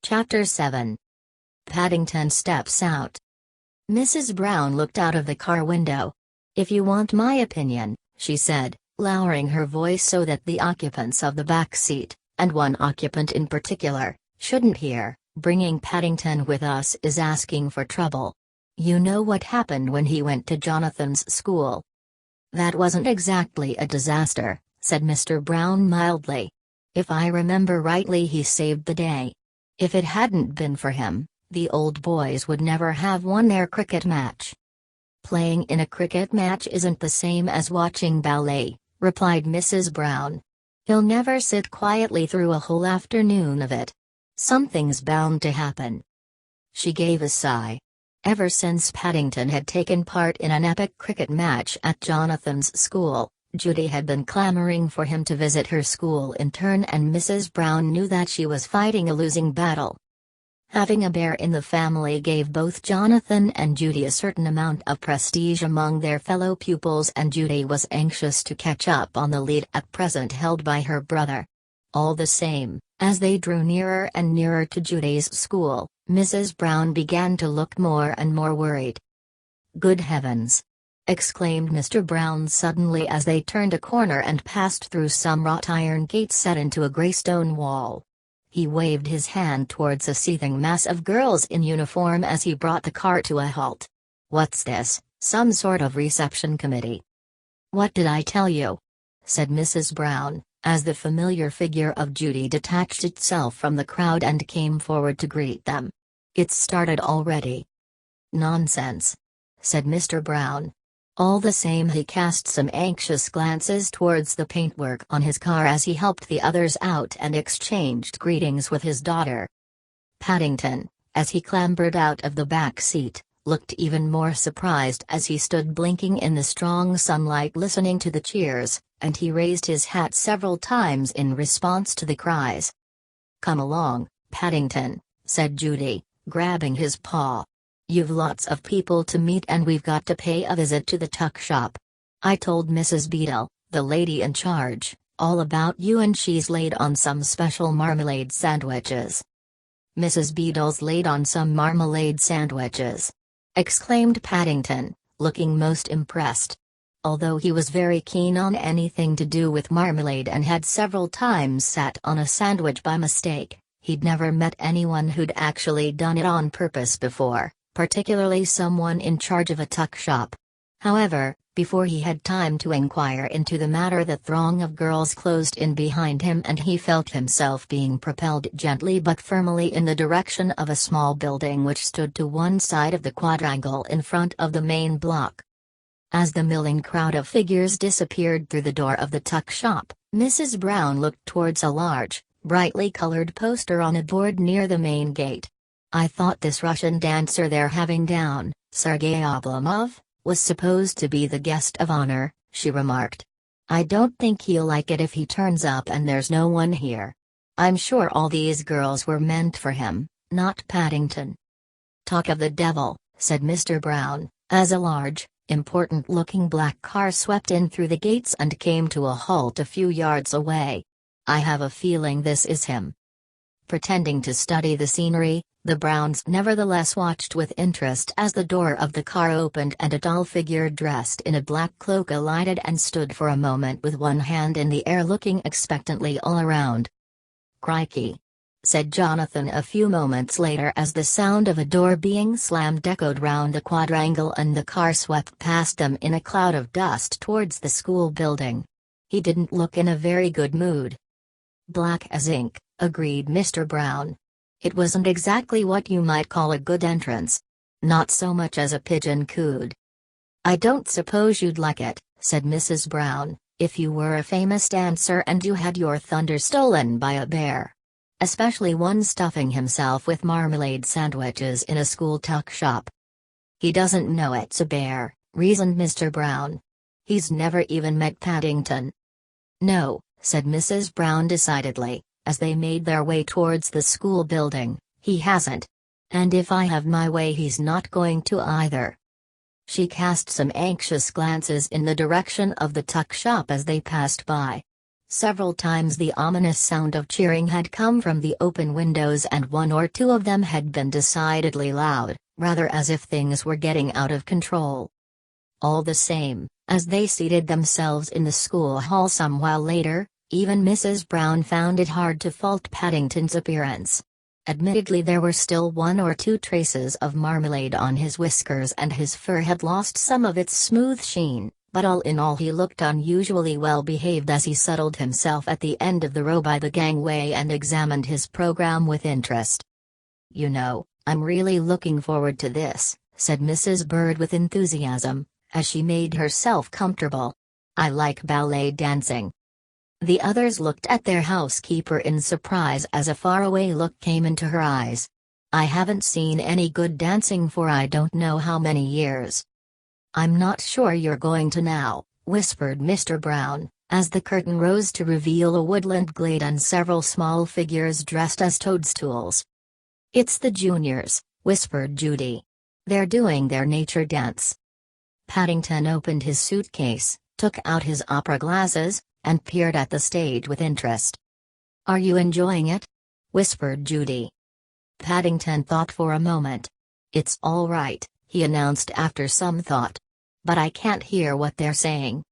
Chapter 7. Paddington steps out. Mrs. Brown looked out of the car window. "If you want my opinion," she said, lowering her voice so that the occupants of the back seat, and one occupant in particular, shouldn't hear, "bringing Paddington with us is asking for trouble. You know what happened when he went to Jonathan's school." "That wasn't exactly a disaster," said Mr. Brown mildly. "If I remember rightly, he saved the day. If it hadn't been for him, the old boys would never have won their cricket match." "Playing in a cricket match isn't the same as watching ballet," replied Mrs. Brown. "He'll never sit quietly through a whole afternoon of it. Something's bound to happen." She gave a sigh. Ever since Paddington had taken part in an epic cricket match at Jonathan's school, Judy had been clamoring for him to visit her school in turn, and Mrs. Brown knew that she was fighting a losing battle. Having a bear in the family gave both Jonathan and Judy a certain amount of prestige among their fellow pupils, and Judy was anxious to catch up on the lead at present held by her brother. All the same, as they drew nearer and nearer to Judy's school, Mrs. Brown began to look more and more worried. "Good heavens!" exclaimed Mr. Brown suddenly as they turned a corner and passed through some wrought iron gates set into a grey stone wall. He waved his hand towards a seething mass of girls in uniform as he brought the car to a halt. "What's this, some sort of reception committee?" "What did I tell you?" said Mrs. Brown, as the familiar figure of Judy detached itself from the crowd and came forward to greet them. "It's started already." "Nonsense," said Mr. Brown. All the same, he cast some anxious glances towards the paintwork on his car as he helped the others out and exchanged greetings with his daughter. Paddington, as he clambered out of the back seat, looked even more surprised as he stood blinking in the strong sunlight listening to the cheers, and he raised his hat several times in response to the cries. "Come along, Paddington," said Judy, grabbing his paw. "You've lots of people to meet, and we've got to pay a visit to the tuck shop. I told Mrs. Beadle, the lady in charge, all about you, and she's laid on some special marmalade sandwiches." "Mrs. Beadle's laid on some marmalade sandwiches!" exclaimed Paddington, looking most impressed. Although he was very keen on anything to do with marmalade and had several times sat on a sandwich by mistake, he'd never met anyone who'd actually done it on purpose before, particularly someone in charge of a tuck shop. However, before he had time to inquire into the matter, the throng of girls closed in behind him, and he felt himself being propelled gently but firmly in the direction of a small building which stood to one side of the quadrangle in front of the main block. As the milling crowd of figures disappeared through the door of the tuck shop, Mrs. Brown looked towards a large, brightly colored poster on a board near the main gate. "I thought this Russian dancer they're having down, Sergei Oblomov, was supposed to be the guest of honor," she remarked. "I don't think he'll like it if he turns up and there's no one here. I'm sure all these girls were meant for him, not Paddington." "Talk of the devil," said Mr. Brown, as a large, important-looking black car swept in through the gates and came to a halt a few yards away. "I have a feeling this is him." Pretending to study the scenery, the Browns nevertheless watched with interest as the door of the car opened and a tall figure dressed in a black cloak alighted and stood for a moment with one hand in the air looking expectantly all around. "Crikey!" said Jonathan a few moments later as the sound of a door being slammed echoed round the quadrangle and the car swept past them in a cloud of dust towards the school building. He didn't look in a very good mood. "Black as ink," agreed Mr. Brown. "It wasn't exactly what you might call a good entrance. Not so much as a pigeon cooed." "I don't suppose you'd like it," said Mrs. Brown, "if you were a famous dancer and you had your thunder stolen by a bear. Especially one stuffing himself with marmalade sandwiches in a school tuck shop." "He doesn't know it's a bear," reasoned Mr. Brown. "He's never even met Paddington." "No," said Mrs. Brown decidedly, as they made their way towards the school building, "he hasn't. And if I have my way, he's not going to either." She cast some anxious glances in the direction of the tuck shop as they passed by. Several times the ominous sound of cheering had come from the open windows, and one or two of them had been decidedly loud, rather as if things were getting out of control. All the same, as they seated themselves in the school hall some while later, even Mrs. Brown found it hard to fault Paddington's appearance. Admittedly, there were still one or two traces of marmalade on his whiskers and his fur had lost some of its smooth sheen, but all in all he looked unusually well behaved as he settled himself at the end of the row by the gangway and examined his program with interest. "You know, I'm really looking forward to this," said Mrs. Bird with enthusiasm, as she made herself comfortable. "I like ballet dancing." The others looked at their housekeeper in surprise as a faraway look came into her eyes. "I haven't seen any good dancing for I don't know how many years." "I'm not sure you're going to now," whispered Mr. Brown, as the curtain rose to reveal a woodland glade and several small figures dressed as toadstools. "It's the juniors," whispered Judy. "They're doing their nature dance." Paddington opened his suitcase, took out his opera glasses, and peered at the stage with interest. "Are you enjoying it?" whispered Judy. Paddington thought for a moment. "It's all right," he announced after some thought. "But I can't hear what they're saying."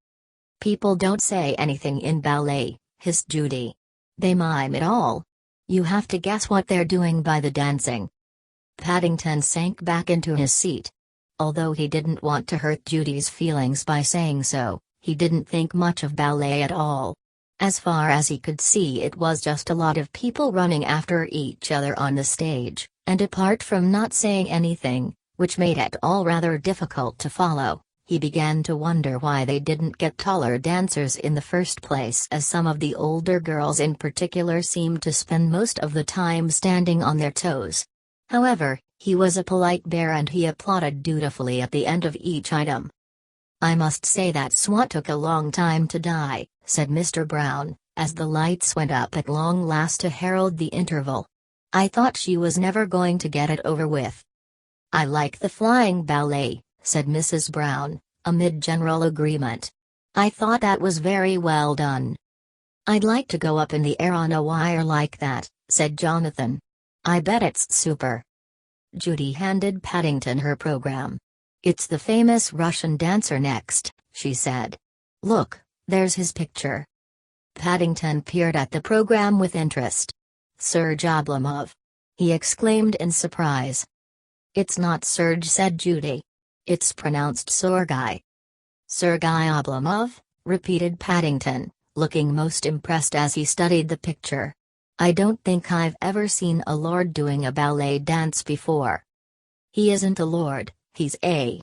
"People don't say anything in ballet," hissed Judy. "They mime it all. You have to guess what they're doing by the dancing." Paddington sank back into his seat. Although he didn't want to hurt Judy's feelings by saying so, he didn't think much of ballet at all. As far as he could see, it was just a lot of people running after each other on the stage, and apart from not saying anything, which made it all rather difficult to follow, he began to wonder why they didn't get taller dancers in the first place, as some of the older girls in particular seemed to spend most of the time standing on their toes. However, he was a polite bear and he applauded dutifully at the end of each item. "I must say that Swan took a long time to die," said Mr. Brown, as the lights went up at long last to herald the interval. "I thought she was never going to get it over with." "I like the flying ballet," said Mrs. Brown, amid general agreement. "I thought that was very well done." "I'd like to go up in the air on a wire like that," said Jonathan. "I bet it's super." Judy handed Paddington her program. "It's the famous Russian dancer next," she said. "Look, there's his picture." Paddington peered at the program with interest. "Serge Oblomov!" he exclaimed in surprise. "It's not Serge," said Judy. "It's pronounced Sergei." "Sergei Oblomov?" repeated Paddington, looking most impressed as he studied the picture. "I don't think I've ever seen a lord doing a ballet dance before." "He isn't a lord, he's a—"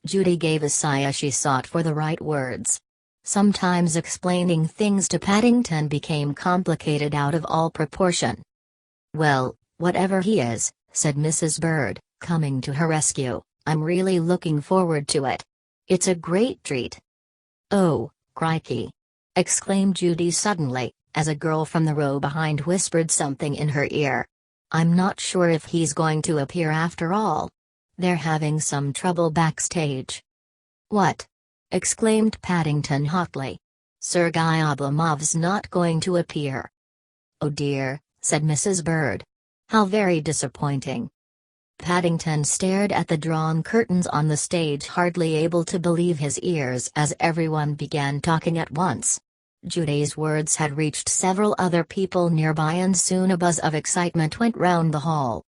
Judy gave a sigh as she sought for the right words. Sometimes explaining things to Paddington became complicated out of all proportion. "Well, whatever he is," said Mrs. Bird, coming to her rescue, "I'm really looking forward to it. It's a great treat." "Oh, crikey!" exclaimed Judy suddenly, as a girl from the row behind whispered something in her ear. "I'm not sure if he's going to appear after all. They're having some trouble backstage." "What?" exclaimed Paddington hotly. "Sergei Oblomov's not going to appear." "Oh dear," said Mrs. Bird. "How very disappointing." Paddington stared at the drawn curtains on the stage, hardly able to believe his ears as everyone began talking at once. Judy's words had reached several other people nearby and soon a buzz of excitement went round the hall.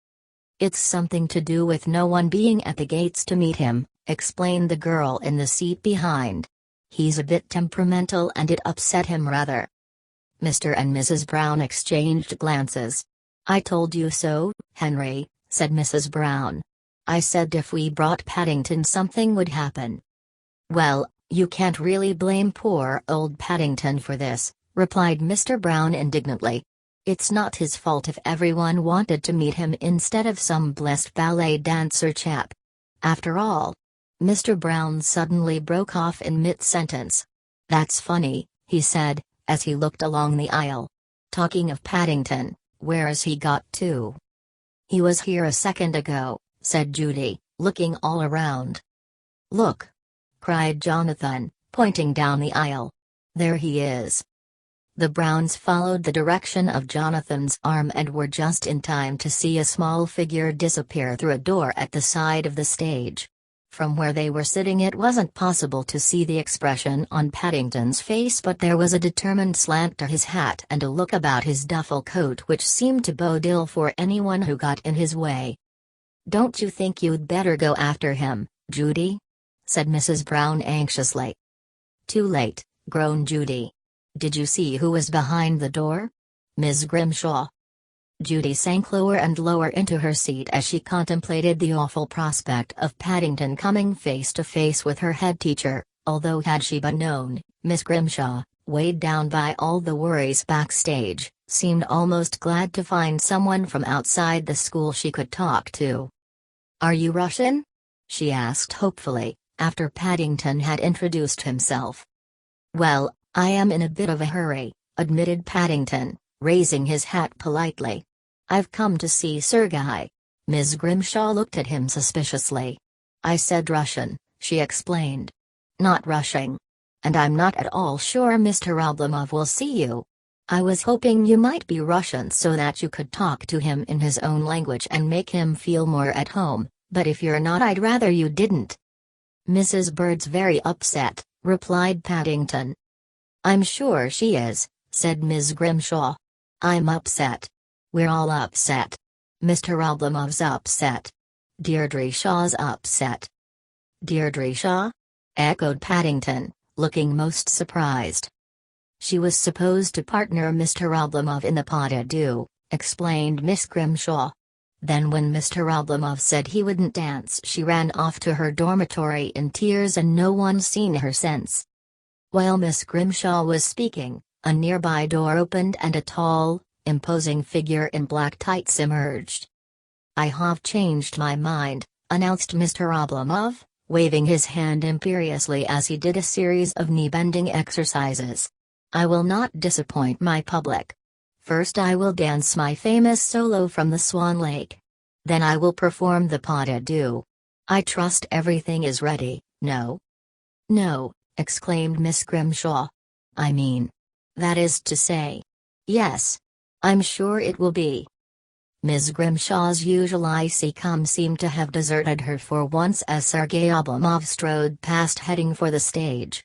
"It's something to do with no one being at the gates to meet him," explained the girl in the seat behind. "He's a bit temperamental and it upset him rather." Mr. and Mrs. Brown exchanged glances. "I told you so, Henry," said Mrs. Brown. "I said if we brought Paddington something would happen." "Well, you can't really blame poor old Paddington for this," replied Mr. Brown indignantly. "It's not his fault if everyone wanted to meet him instead of some blessed ballet dancer chap. After all—" Mr. Brown suddenly broke off in mid-sentence. "That's funny," he said, as he looked along the aisle. "Talking of Paddington, where's he got to?" "He was here a second ago," said Judy, looking all around. "Look!" cried Jonathan, pointing down the aisle. "There he is." The Browns followed the direction of Jonathan's arm and were just in time to see a small figure disappear through a door at the side of the stage. From where they were sitting it wasn't possible to see the expression on Paddington's face, but there was a determined slant to his hat and a look about his duffel coat which seemed to bode ill for anyone who got in his way. "Don't you think you'd better go after him, Judy?" said Mrs. Brown anxiously. "Too late," groaned Judy. "Did you see who was behind the door? Miss Grimshaw." Judy sank lower and lower into her seat as she contemplated the awful prospect of Paddington coming face to face with her head teacher, although had she but known, Miss Grimshaw, weighed down by all the worries backstage, seemed almost glad to find someone from outside the school she could talk to. "Are you Russian?" she asked hopefully, after Paddington had introduced himself. "Well, I am in a bit of a hurry," admitted Paddington, raising his hat politely. "I've come to see Sergei." Ms. Grimshaw looked at him suspiciously. "I said Russian," she explained. "Not rushing. And I'm not at all sure Mr. Oblomov will see you. I was hoping you might be Russian so that you could talk to him in his own language and make him feel more at home, but if you're not I'd rather you didn't." "Mrs. Bird's very upset," replied Paddington. "I'm sure she is," said Ms. Grimshaw. "I'm upset. We're all upset. Mr. Oblomov's upset. Deirdre Shaw's upset." "Deirdre Shaw?" echoed Paddington, looking most surprised. "She was supposed to partner Mr. Oblomov in the pas de deux," explained Miss Grimshaw. "Then when Mr. Oblomov said he wouldn't dance she ran off to her dormitory in tears and no one's seen her since." While Miss Grimshaw was speaking, a nearby door opened and a tall, imposing figure in black tights emerged. "I have changed my mind," announced Mr. Oblomov, waving his hand imperiously as he did a series of knee-bending exercises. "I will not disappoint my public. First I will dance my famous solo from the Swan Lake. Then I will perform the pas de deux. I trust everything is ready, no?" "No," exclaimed Miss Grimshaw. "I mean. That is to say. Yes. I'm sure it will be." Ms. Grimshaw's usual icy calm seemed to have deserted her for once as Sergei Oblomov strode past heading for the stage.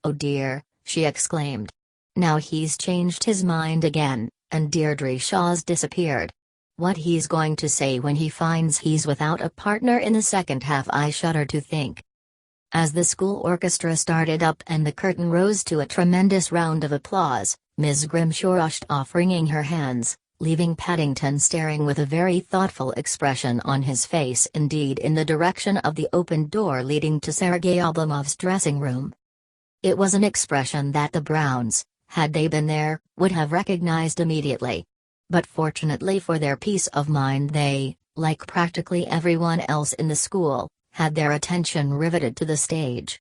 "Oh dear," she exclaimed. "Now he's changed his mind again, and Deirdre Shaw's disappeared. What he's going to say when he finds he's without a partner in the second half I shudder to think." As the school orchestra started up and the curtain rose to a tremendous round of applause, Ms. Grimshaw rushed off wringing her hands, leaving Paddington staring with a very thoughtful expression on his face, indeed in the direction of the open door leading to Sergei Oblomov's dressing room. It was an expression that the Browns, had they been there, would have recognized immediately. But fortunately for their peace of mind they, like practically everyone else in the school, had their attention riveted to the stage.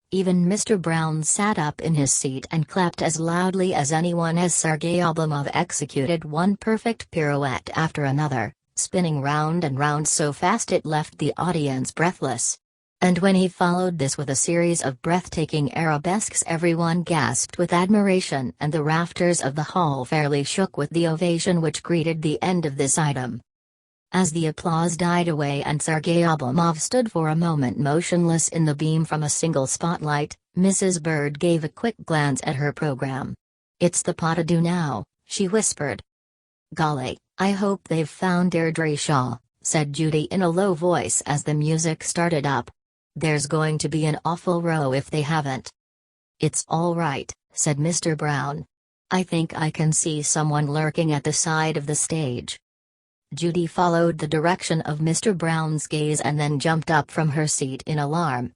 Even Mr. Brown sat up in his seat and clapped as loudly as anyone as Sergei Oblomov executed one perfect pirouette after another, spinning round and round so fast it left the audience breathless. And when he followed this with a series of breathtaking arabesques everyone gasped with admiration and the rafters of the hall fairly shook with the ovation which greeted the end of this item. As the applause died away and Sergei Oblomov stood for a moment motionless in the beam from a single spotlight, Mrs. Bird gave a quick glance at her program. "It's the pas de deux now," she whispered. "Golly, I hope they've found Deirdre Shaw," said Judy in a low voice as the music started up. "There's going to be an awful row if they haven't." "It's all right," said Mr. Brown. "I think I can see someone lurking at the side of the stage." Judy followed the direction of Mr. Brown's gaze and then jumped up from her seat in alarm.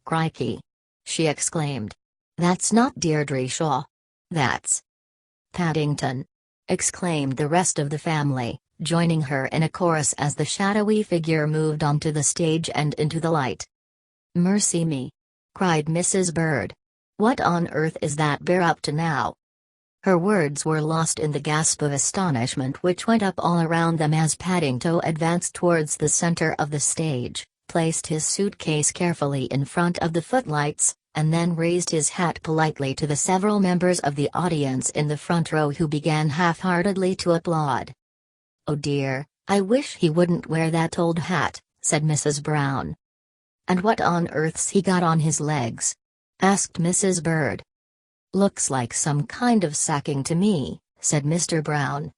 "Crikey!" she exclaimed. "That's not Deirdre Shaw. That's Paddington!" exclaimed the rest of the family, joining her in a chorus as the shadowy figure moved onto the stage and into the light. "Mercy me!" cried Mrs. Bird. "What on earth is that bear up to now?" Her words were lost in the gasp of astonishment which went up all around them as Paddington advanced towards the center of the stage, placed his suitcase carefully in front of the footlights, and then raised his hat politely to the several members of the audience in the front row who began half-heartedly to applaud. "Oh dear, I wish he wouldn't wear that old hat," said Mrs. Brown. "And what on earth's he got on his legs?" asked Mrs. Bird. "Looks like some kind of sacking to me," said Mr. Brown.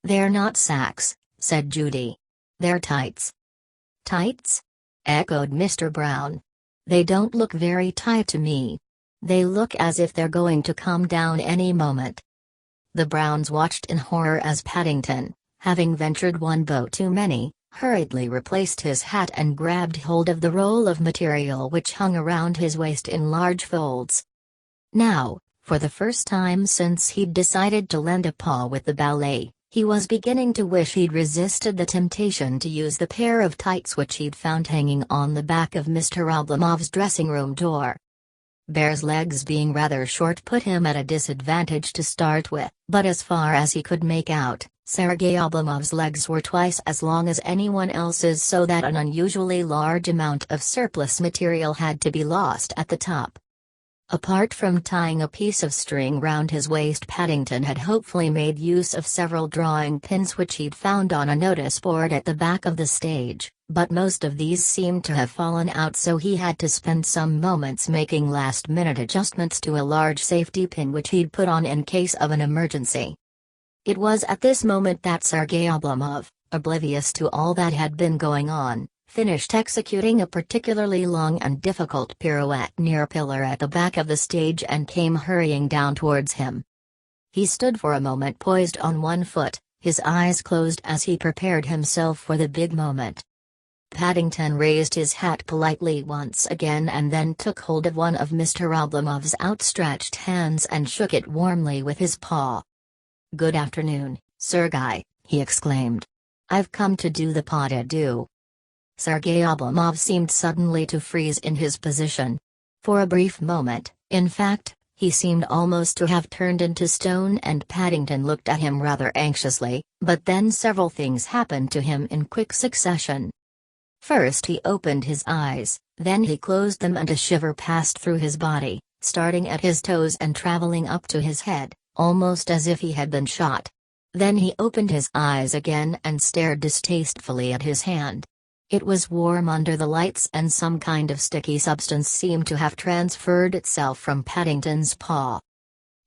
"They're not sacks," said Judy. "They're tights." "Tights?" echoed Mr. Brown. "They don't look very tight to me. They look as if they're going to come down any moment." The Browns watched in horror as Paddington, having ventured one boat too many, hurriedly replaced his hat and grabbed hold of the roll of material which hung around his waist in large folds. Now, for the first time since he'd decided to lend a paw with the ballet, he was beginning to wish he'd resisted the temptation to use the pair of tights which he'd found hanging on the back of Mr. Oblomov's dressing room door. Bear's legs being rather short put him at a disadvantage to start with, but as far as he could make out, Sergei Oblomov's legs were twice as long as anyone else's, so that an unusually large amount of surplus material had to be lost at the top. Apart from tying a piece of string round his waist, Paddington had hopefully made use of several drawing pins which he'd found on a notice board at the back of the stage, but most of these seemed to have fallen out, so he had to spend some moments making last-minute adjustments to a large safety pin which he'd put on in case of an emergency. It was at this moment that Sergei Oblomov, oblivious to all that had been going on, finished executing a particularly long and difficult pirouette near a pillar at the back of the stage and came hurrying down towards him. He stood for a moment poised on one foot, his eyes closed as he prepared himself for the big moment. Paddington raised his hat politely once again and then took hold of one of Mr. Oblomov's outstretched hands and shook it warmly with his paw. "Good afternoon, Sergei," he exclaimed. "I've come to do the pas de deux." Sergei Oblomov seemed suddenly to freeze in his position. For a brief moment, in fact, he seemed almost to have turned into stone, and Paddington looked at him rather anxiously, but then several things happened to him in quick succession. First he opened his eyes, then he closed them and a shiver passed through his body, starting at his toes and traveling up to his head, almost as if he had been shot. Then he opened his eyes again and stared distastefully at his hand. It was warm under the lights and some kind of sticky substance seemed to have transferred itself from Paddington's paw.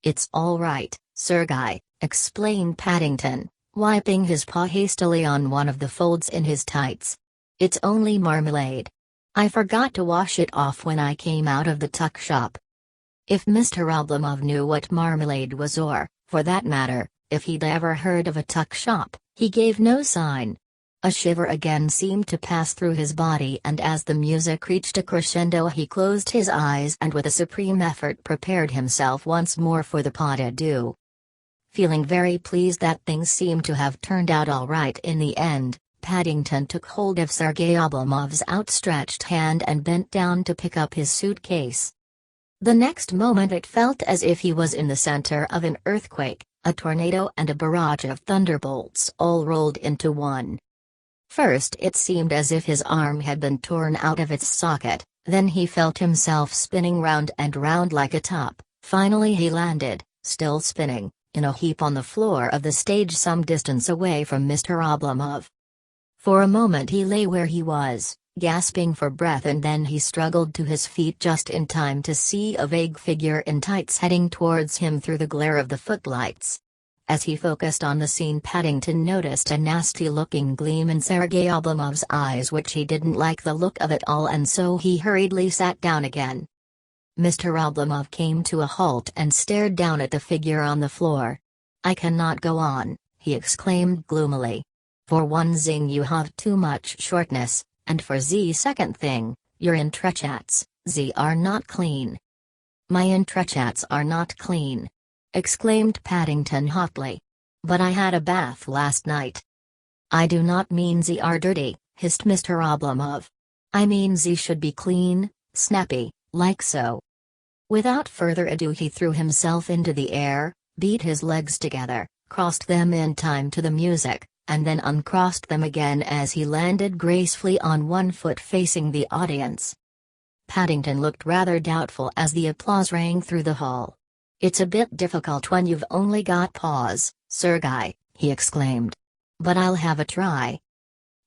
"It's all right, Sergei," explained Paddington, wiping his paw hastily on one of the folds in his tights. "It's only marmalade. I forgot to wash it off when I came out of the tuck shop." If Mr. Oblomov knew what marmalade was, or, for that matter, if he'd ever heard of a tuck shop, he gave no sign. A shiver again seemed to pass through his body, and as the music reached a crescendo he closed his eyes and with a supreme effort prepared himself once more for the pas de deux. Feeling very pleased that things seemed to have turned out all right in the end, Paddington took hold of Sergei Oblomov's outstretched hand and bent down to pick up his suitcase. The next moment it felt as if he was in the center of an earthquake, a tornado and a barrage of thunderbolts all rolled into one. First it seemed as if his arm had been torn out of its socket, then he felt himself spinning round and round like a top, finally he landed, still spinning, in a heap on the floor of the stage some distance away from Mr. Oblomov. For a moment he lay where he was, gasping for breath, and then he struggled to his feet just in time to see a vague figure in tights heading towards him through the glare of the footlights. As he focused on the scene, Paddington noticed a nasty-looking gleam in Sergei Oblomov's eyes which he didn't like the look of at all, and so he hurriedly sat down again. Mr. Oblomov came to a halt and stared down at the figure on the floor. "I cannot go on," he exclaimed gloomily. "For one thing you have too much shortness, and for the second thing, your entrechats, they are not clean." "My entrechats are not clean!" exclaimed Paddington hotly. "But I had a bath last night." "I do not mean they are dirty," hissed Mr. Oblomov. "I mean they should be clean, snappy, like so." Without further ado he threw himself into the air, beat his legs together, crossed them in time to the music, and then uncrossed them again as he landed gracefully on one foot facing the audience. Paddington looked rather doubtful as the applause rang through the hall. "It's a bit difficult when you've only got paws, Sergei," he exclaimed. "But I'll have a try."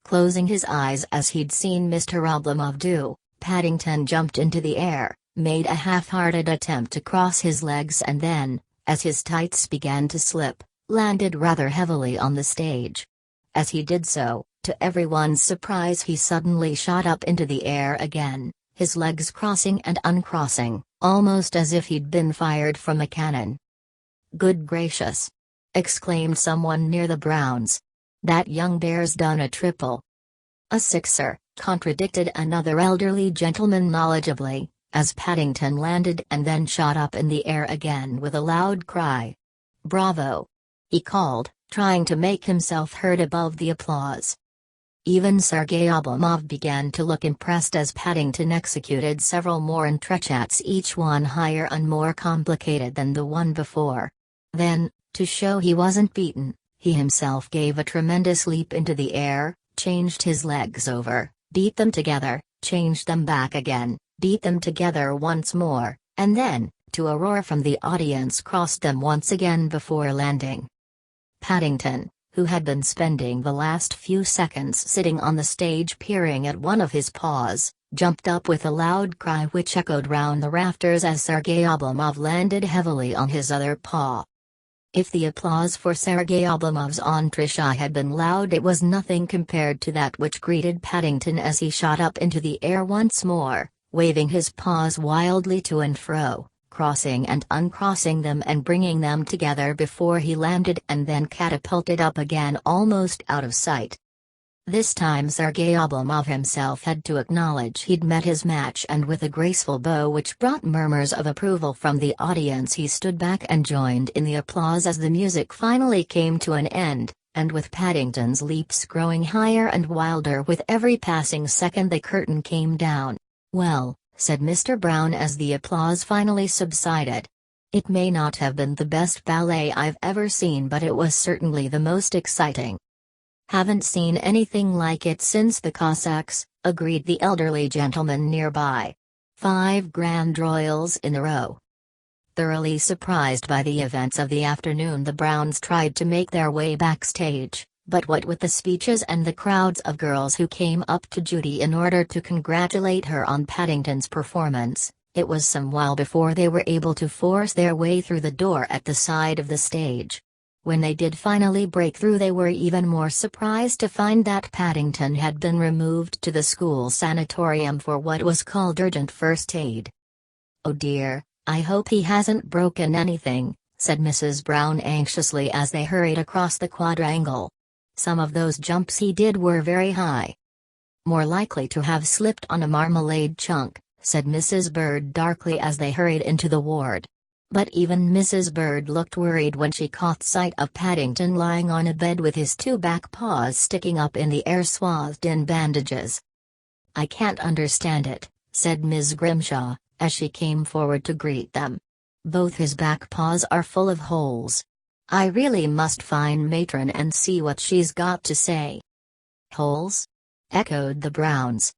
Closing his eyes as he'd seen Mr. Oblomov do, Paddington jumped into the air, made a half-hearted attempt to cross his legs and then, as his tights began to slip, landed rather heavily on the stage. As he did so, to everyone's surprise he suddenly shot up into the air again, his legs crossing and uncrossing, almost as if he'd been fired from a cannon. "Good gracious!" exclaimed someone near the Browns. "That young bear's done a triple." "A sixer," contradicted another elderly gentleman knowledgeably, as Paddington landed and then shot up in the air again with a loud cry. "Bravo!" he called, trying to make himself heard above the applause. Even Sergei Oblomov began to look impressed as Paddington executed several more entrechats, each one higher and more complicated than the one before. Then, to show he wasn't beaten, he himself gave a tremendous leap into the air, changed his legs over, beat them together, changed them back again, beat them together once more, and then, to a roar from the audience, crossed them once again before landing. Paddington, who had been spending the last few seconds sitting on the stage peering at one of his paws, jumped up with a loud cry which echoed round the rafters as Sergei Oblomov landed heavily on his other paw. If the applause for Sergei Oblomov's entrechat had been loud, it was nothing compared to that which greeted Paddington as he shot up into the air once more, waving his paws wildly to and fro, crossing and uncrossing them and bringing them together before he landed and then catapulted up again almost out of sight. This time Sergei Oblomov himself had to acknowledge he'd met his match, and with a graceful bow which brought murmurs of approval from the audience he stood back and joined in the applause as the music finally came to an end, and with Paddington's leaps growing higher and wilder with every passing second the curtain came down. "Well," said Mr. Brown as the applause finally subsided. "It may not have been the best ballet I've ever seen, but it was certainly the most exciting." "Haven't seen anything like it since the Cossacks," agreed the elderly gentleman nearby. 5 Grand Royals in a row." Thoroughly surprised by the events of the afternoon, the Browns tried to make their way backstage, but what with the speeches and the crowds of girls who came up to Judy in order to congratulate her on Paddington's performance, it was some while before they were able to force their way through the door at the side of the stage. When they did finally break through, they were even more surprised to find that Paddington had been removed to the school sanatorium for what was called urgent first aid. "Oh dear, I hope he hasn't broken anything," said Mrs. Brown anxiously as they hurried across the quadrangle. "Some of those jumps he did were very high." "More likely to have slipped on a marmalade chunk," said Mrs. Bird darkly as they hurried into the ward. But even Mrs. Bird looked worried when she caught sight of Paddington lying on a bed with his 2 back paws sticking up in the air swathed in bandages. "I can't understand it," said Ms. Grimshaw, as she came forward to greet them. "Both his back paws are full of holes. I really must find Matron and see what she's got to say." "Holes?" echoed the Browns.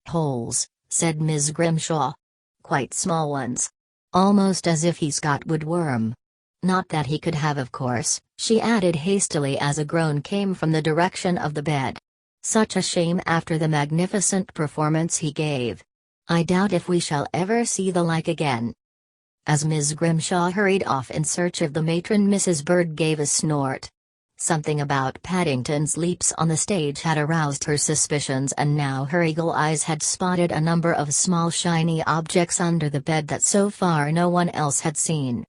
"Holes," said Ms. Grimshaw. "Quite small ones. Almost as if he's got woodworm. Not that he could have, of course," she added hastily as a groan came from the direction of the bed. "Such a shame after the magnificent performance he gave. I doubt if we shall ever see the like again." As Ms. Grimshaw hurried off in search of the matron, Mrs. Bird gave a snort. Something about Paddington's leaps on the stage had aroused her suspicions, and now her eagle eyes had spotted a number of small shiny objects under the bed that so far no one else had seen.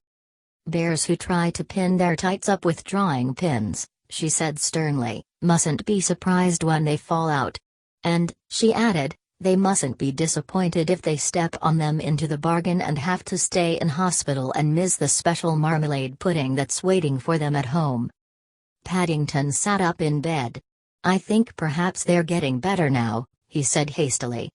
"Bears who try to pin their tights up with drawing pins," she said sternly, "mustn't be surprised when they fall out. And," she added, "they mustn't be disappointed if they step on them into the bargain and have to stay in hospital and miss the special marmalade pudding that's waiting for them at home." Paddington sat up in bed. "I think perhaps they're getting better now," he said hastily.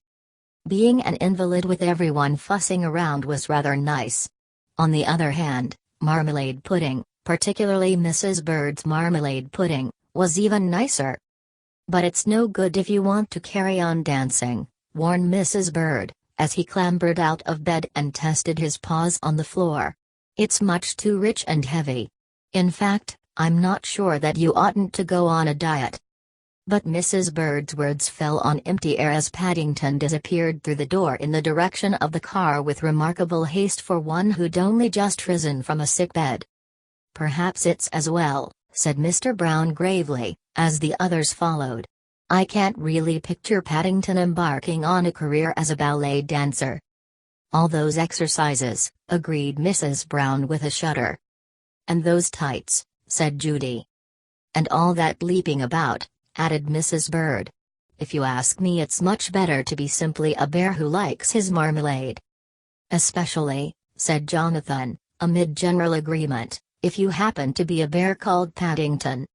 Being an invalid with everyone fussing around was rather nice. On the other hand, marmalade pudding, particularly Mrs. Bird's marmalade pudding, was even nicer. "But it's no good if you want to carry on dancing," warned Mrs. Bird, as he clambered out of bed and tested his paws on the floor. "It's much too rich and heavy. In fact, I'm not sure that you oughtn't to go on a diet." But Mrs. Bird's words fell on empty air as Paddington disappeared through the door in the direction of the car with remarkable haste for one who'd only just risen from a sickbed. "Perhaps it's as well," said Mr. Brown gravely, as the others followed. "I can't really picture Paddington embarking on a career as a ballet dancer." "All those exercises," agreed Mrs. Brown with a shudder. "And those tights," said Judy. "And all that leaping about," added Mrs. Bird. "If you ask me, it's much better to be simply a bear who likes his marmalade." "Especially," said Jonathan, amid general agreement, "if you happen to be a bear called Paddington."